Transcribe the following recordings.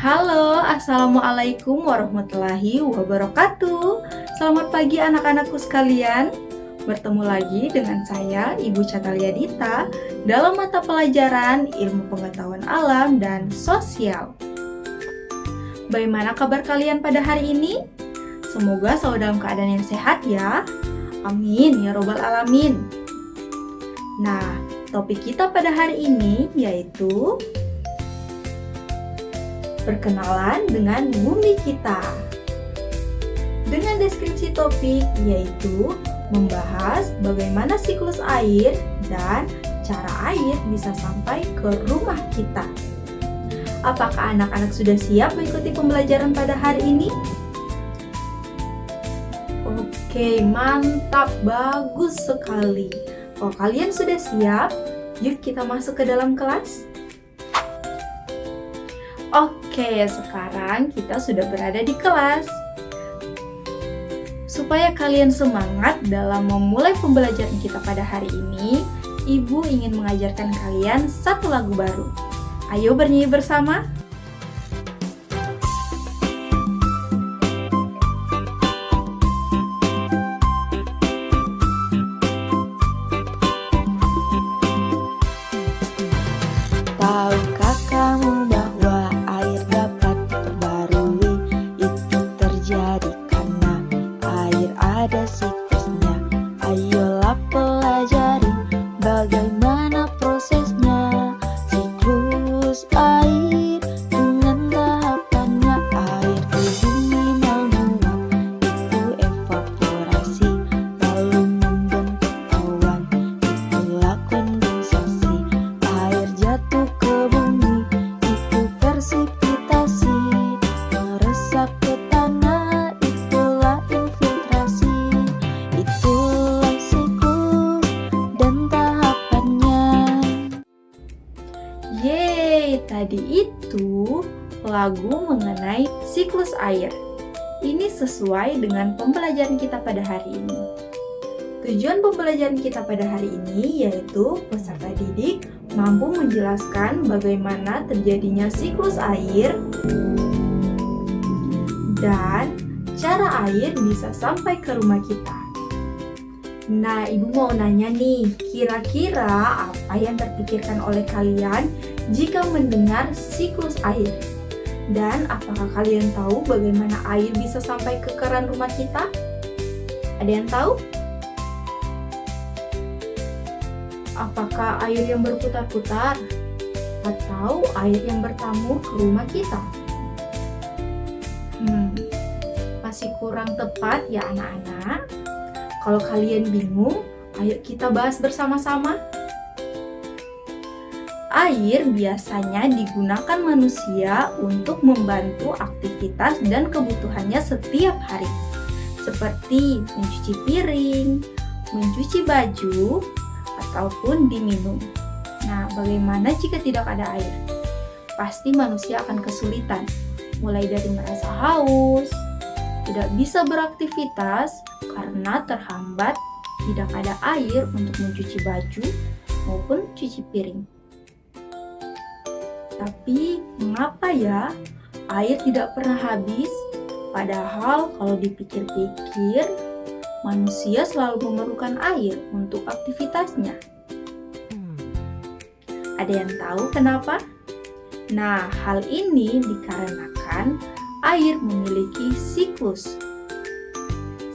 Halo, Assalamualaikum warahmatullahi wabarakatuh. Selamat pagi anak-anakku sekalian. Bertemu lagi dengan saya, Ibu Catalia Dita, dalam mata pelajaran Ilmu Pengetahuan Alam dan Sosial. Bagaimana kabar kalian pada hari ini? Semoga selalu dalam keadaan yang sehat ya. Amin ya robbal alamin. Nah, topik kita pada hari ini yaitu berkenalan dengan bumi kita. Dengan deskripsi topik yaitu membahas bagaimana siklus air dan cara air bisa sampai ke rumah kita. Apakah anak-anak sudah siap mengikuti pembelajaran pada hari ini? Oke, mantap, bagus sekali. Kalau kalian sudah siap, yuk kita masuk ke dalam kelas. Oke, sekarang kita sudah berada di kelas. Supaya kalian semangat dalam memulai pembelajaran kita pada hari ini, Ibu ingin mengajarkan kalian satu lagu baru. Ayo bernyanyi bersama. Tahukah kamu bahwa air dapat diperbarui? Itu terjadi karena air ada siklusnya. Ayolah pelajari bagaimana prosesnya. Siklus air dengan tahapannya. Air di bumi menguap, itu evaporasi, lalu membentuk awan, itulah kondensasi. Air jatuh ke bumi, itu persipitasi, meresap ke tanah, itulah infiltrasi. Itulah siklus dan tahapannya. Yeay, tadi itu lagu mengenai siklus air. Ini sesuai dengan pembelajaran kita pada hari ini. Tujuan pembelajaran kita pada hari ini yaitu peserta didik mampu menjelaskan bagaimana terjadinya siklus air dan cara air bisa sampai ke rumah kita. Nah, Ibu mau nanya nih, kira-kira apa yang terpikirkan oleh kalian jika mendengar siklus air? Dan apakah kalian tahu bagaimana air bisa sampai ke keran rumah kita? Ada yang tahu? Apakah air yang berputar-putar atau air yang bertamu ke rumah kita? Masih kurang tepat ya anak-anak? Kalau kalian bingung, ayo kita bahas bersama-sama. Air biasanya digunakan manusia untuk membantu aktivitas dan kebutuhannya setiap hari, seperti mencuci piring, mencuci baju, ataupun diminum. Nah, bagaimana jika tidak ada air? Pasti manusia akan kesulitan, mulai dari merasa haus, tidak bisa beraktivitas karena terhambat tidak ada air untuk mencuci baju maupun cuci piring. Tapi mengapa ya air tidak pernah habis? Padahal kalau dipikir-pikir, manusia selalu memerlukan air untuk aktivitasnya. Ada yang tahu kenapa? Nah, hal ini dikarenakan air memiliki siklus.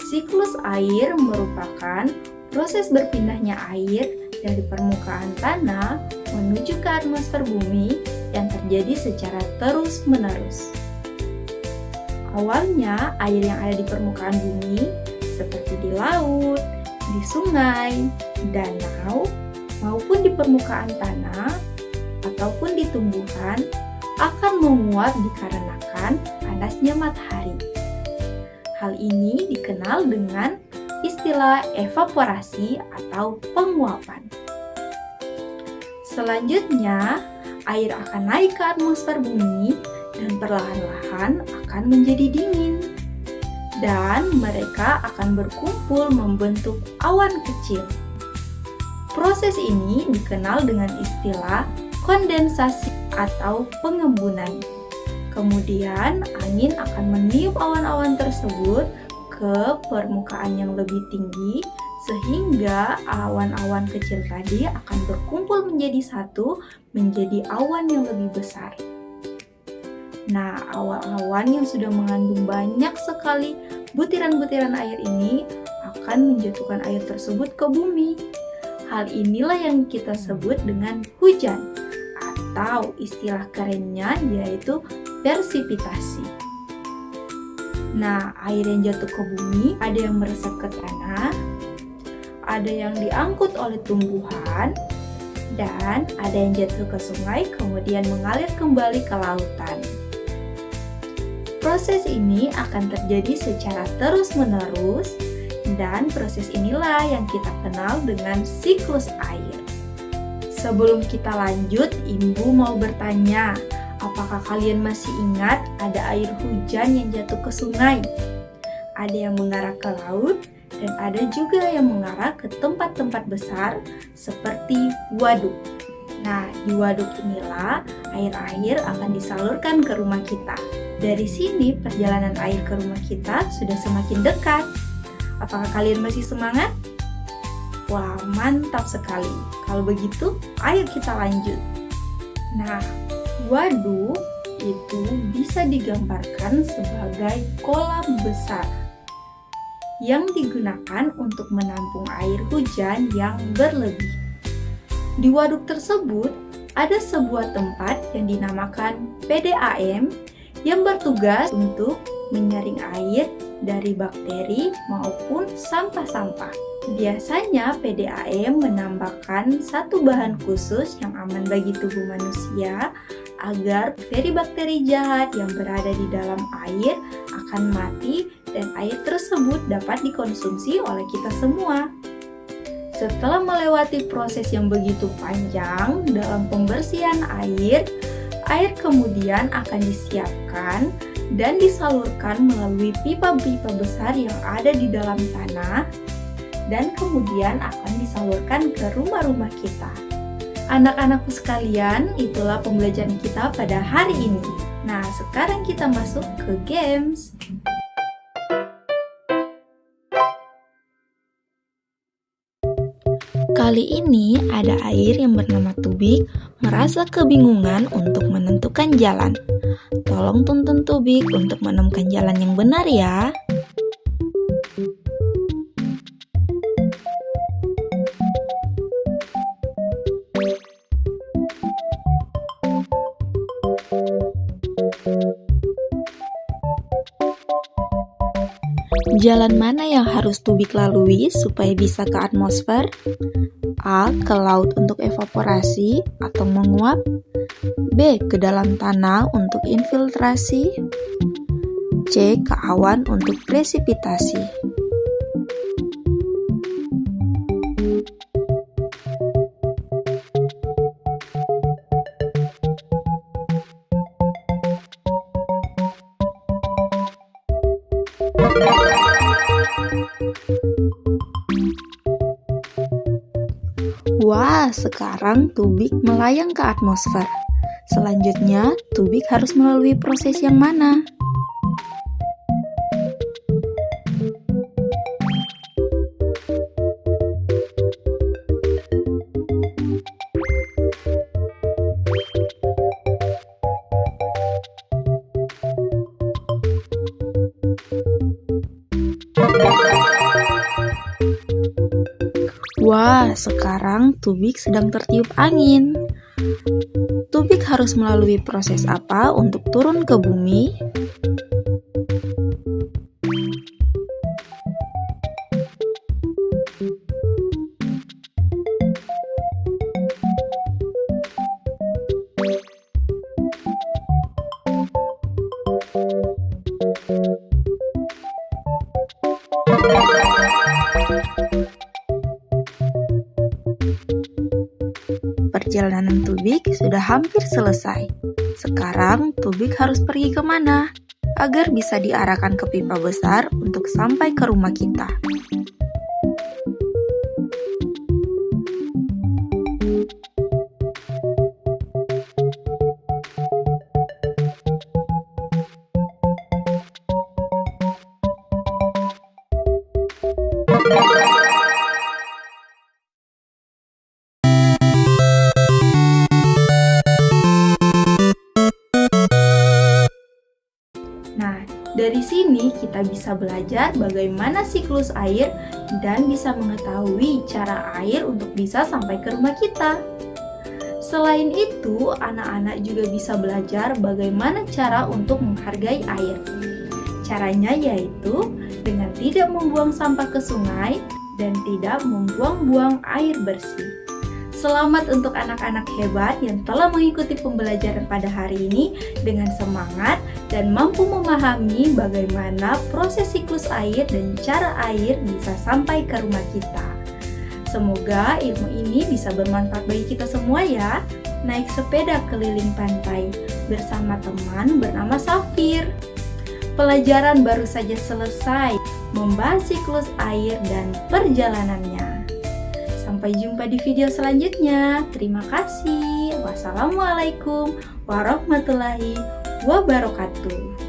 Siklus air merupakan proses berpindahnya air dari permukaan tanah menuju ke atmosfer bumi yang terjadi secara terus-menerus. Awalnya, air yang ada di permukaan bumi seperti di laut, di sungai, danau, maupun di permukaan tanah ataupun di tumbuhan akan menguap dikarenakan panasnya matahari. Hal ini dikenal dengan istilah evaporasi atau penguapan. Selanjutnya, air akan naik ke atmosfer bumi dan perlahan-lahan akan menjadi dingin. Dan mereka akan berkumpul membentuk awan kecil. Proses ini dikenal dengan istilah kondensasi atau pengembunan. Kemudian angin akan meniup awan-awan tersebut ke permukaan yang lebih tinggi sehingga awan-awan kecil tadi akan berkumpul menjadi satu menjadi awan yang lebih besar. Nah, awan-awan yang sudah mengandung banyak sekali butiran-butiran air ini akan menjatuhkan air tersebut ke bumi. Hal inilah yang kita sebut dengan hujan, atau istilah kerennya yaitu persipitasi. Nah, air yang jatuh ke bumi ada yang meresap ke tanah, ada yang diangkut oleh tumbuhan, dan ada yang jatuh ke sungai kemudian mengalir kembali ke lautan. Proses ini akan terjadi secara terus-menerus, dan proses inilah yang kita kenal dengan siklus air. Sebelum kita lanjut, Ibu mau bertanya, apakah kalian masih ingat ada air hujan yang jatuh ke sungai? Ada yang mengarah ke laut, dan ada juga yang mengarah ke tempat-tempat besar seperti waduk. Nah, di waduk inilah air-air akan disalurkan ke rumah kita. Dari sini perjalanan air ke rumah kita sudah semakin dekat. Apakah kalian masih semangat? Wah, mantap sekali. Kalau begitu, ayo kita lanjut. Nah, waduk itu bisa digambarkan sebagai kolam besar yang digunakan untuk menampung air hujan yang berlebih. Di waduk tersebut ada sebuah tempat yang dinamakan PDAM yang bertugas untuk menyaring air dari bakteri maupun sampah-sampah. Biasanya PDAM menambahkan satu bahan khusus yang aman bagi tubuh manusia agar bakteri-bakteri jahat yang berada di dalam air akan mati dan air tersebut dapat dikonsumsi oleh kita semua. Setelah melewati proses yang begitu panjang dalam pembersihan air kemudian akan disiapkan dan disalurkan melalui pipa-pipa besar yang ada di dalam tanah dan kemudian akan disalurkan ke rumah-rumah kita. Anak-anakku sekalian, itulah pembelajaran kita pada hari ini. Nah, sekarang kita masuk ke games. Kali ini ada air yang bernama Tubik merasa kebingungan untuk menentukan jalan. Tolong tuntun Tubik untuk menemukan jalan yang benar ya. Jalan mana yang harus Tubik lalui supaya bisa ke atmosfer? A. Ke laut untuk evaporasi atau menguap. B. Ke dalam tanah untuk infiltrasi. C. Ke awan untuk presipitasi. Wah, sekarang Tubik melayang ke atmosfer. Selanjutnya, Tubik harus melalui proses yang mana? Wah, sekarang Tubik sedang tertiup angin. Tubik harus melalui proses apa untuk turun ke bumi? Perjalanan Tubik sudah hampir selesai. Sekarang Tubik harus pergi kemana agar bisa diarahkan ke pipa besar untuk sampai ke rumah kita. kita bisa belajar bagaimana siklus air dan bisa mengetahui cara air untuk bisa sampai ke rumah kita. Selain itu, anak-anak juga bisa belajar bagaimana cara untuk menghargai air. Caranya yaitu dengan tidak membuang sampah ke sungai dan tidak membuang-buang air bersih. Selamat untuk anak-anak hebat yang telah mengikuti pembelajaran pada hari ini dengan semangat dan mampu memahami bagaimana proses siklus air dan cara air bisa sampai ke rumah kita. Semoga ilmu ini bisa bermanfaat bagi kita semua ya. Naik sepeda keliling pantai bersama teman bernama Safir. Pelajaran baru saja selesai membahas siklus air dan perjalanannya. Sampai jumpa di video selanjutnya. Terima kasih. Wassalamualaikum warahmatullahi wabarakatuh.